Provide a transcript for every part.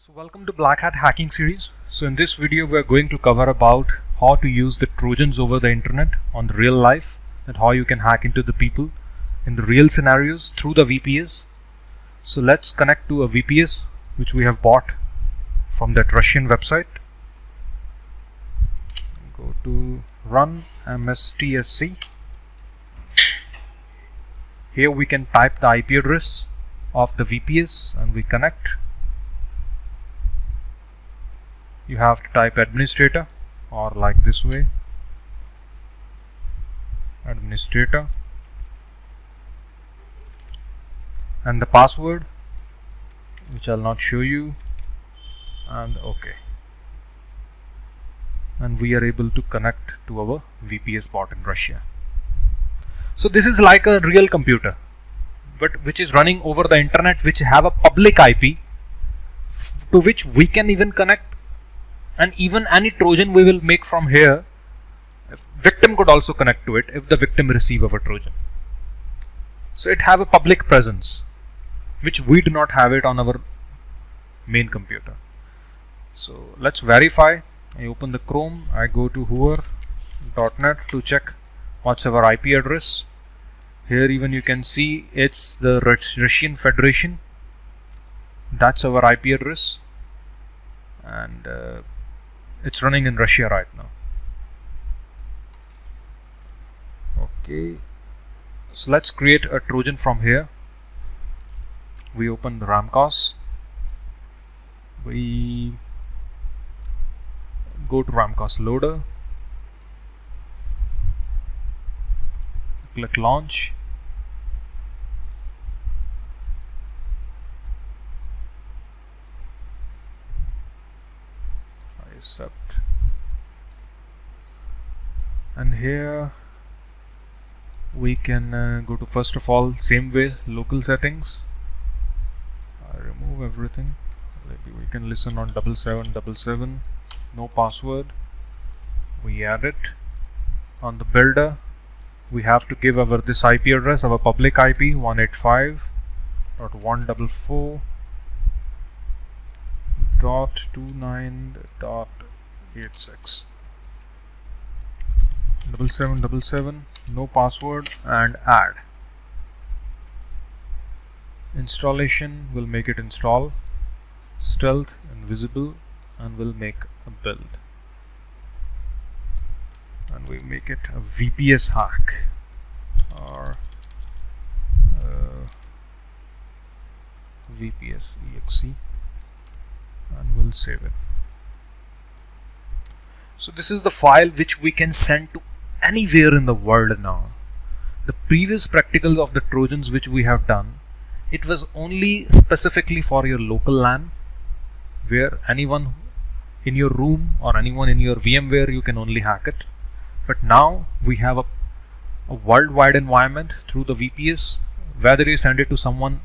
So welcome to Black Hat Hacking series. So in this video we are going to cover about how to use the Trojans over the internet on the real life, and how you can hack into the people in the real scenarios through the VPS. So let's connect to a VPS which we have bought from that Russian website. Go to run mstsc. Here we can type the IP address of the VPS and we connect. You have to type administrator, or like this way, administrator, and the password which I'll not show you, and OK, and we are able to connect to our VPS bot in Russia. So this is like a real computer, but which is running over the internet, which have a public IP to which we can even connect. And even any Trojan we will make from here, victim could also connect to it if the victim receive our Trojan. So it have a public presence, which we do not have it on our main computer. So let's verify. I open the Chrome, I go to hoover.net to check what's our IP address. Here even you can see it's the Russian Federation. That's our IP address, and it's running in Russia right now. Okay, so let's create a Trojan from here. We open the Ramcos. We go to Ramcos loader. Click launch. Accept, and here we can go to, first of all, same way, local settings. I remove everything. Maybe we can listen on 7777, no password. We add it. On the builder we have to give our this IP address, our public IP 185.144.29.86, 7777, no password, and add. Installation will make it install, stealth, invisible, and we'll make a build, and we make it a VPS hack, or VPS exe, and we'll save it. So this is the file which we can send to anywhere in the world now. The previous practicals of the Trojans which we have done, it was only specifically for your local LAN, where anyone in your room or anyone in your VMware you can only hack it. But now we have a worldwide environment through the VPS, whether you send it to someone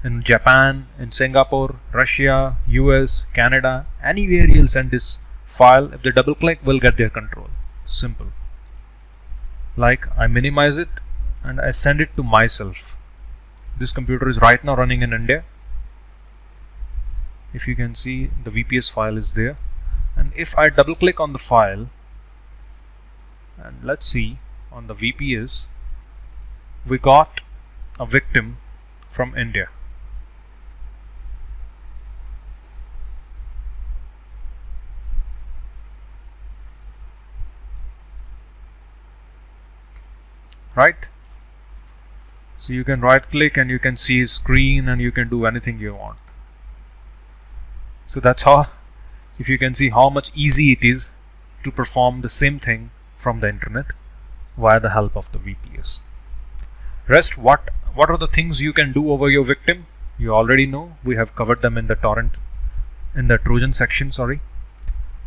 in Japan, in Singapore, Russia, US, Canada, anywhere you'll send this file. If they double click, we'll get their control. Simple. Like, I minimize it and I send it to myself. This computer is right now running in India. If you can see, the VPS file is there, and if I double click on the file, and let's see, on the VPS we got a victim from India. Right? So you can right click and you can see his screen and you can do anything you want. So that's how, if you can see how much easy it is to perform the same thing from the internet via the help of the VPS. Rest, what are the things you can do over your victim? You already know. We have covered them in the Trojan section, sorry,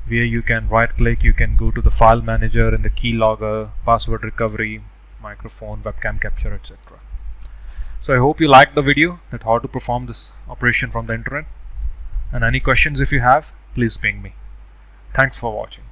where you can right click, you can go to the file manager and the keylogger, password recovery, microphone, webcam capture, etc. So I hope you liked the video, that how to perform this operation from the internet, and any questions if you have, please ping me. Thanks for watching.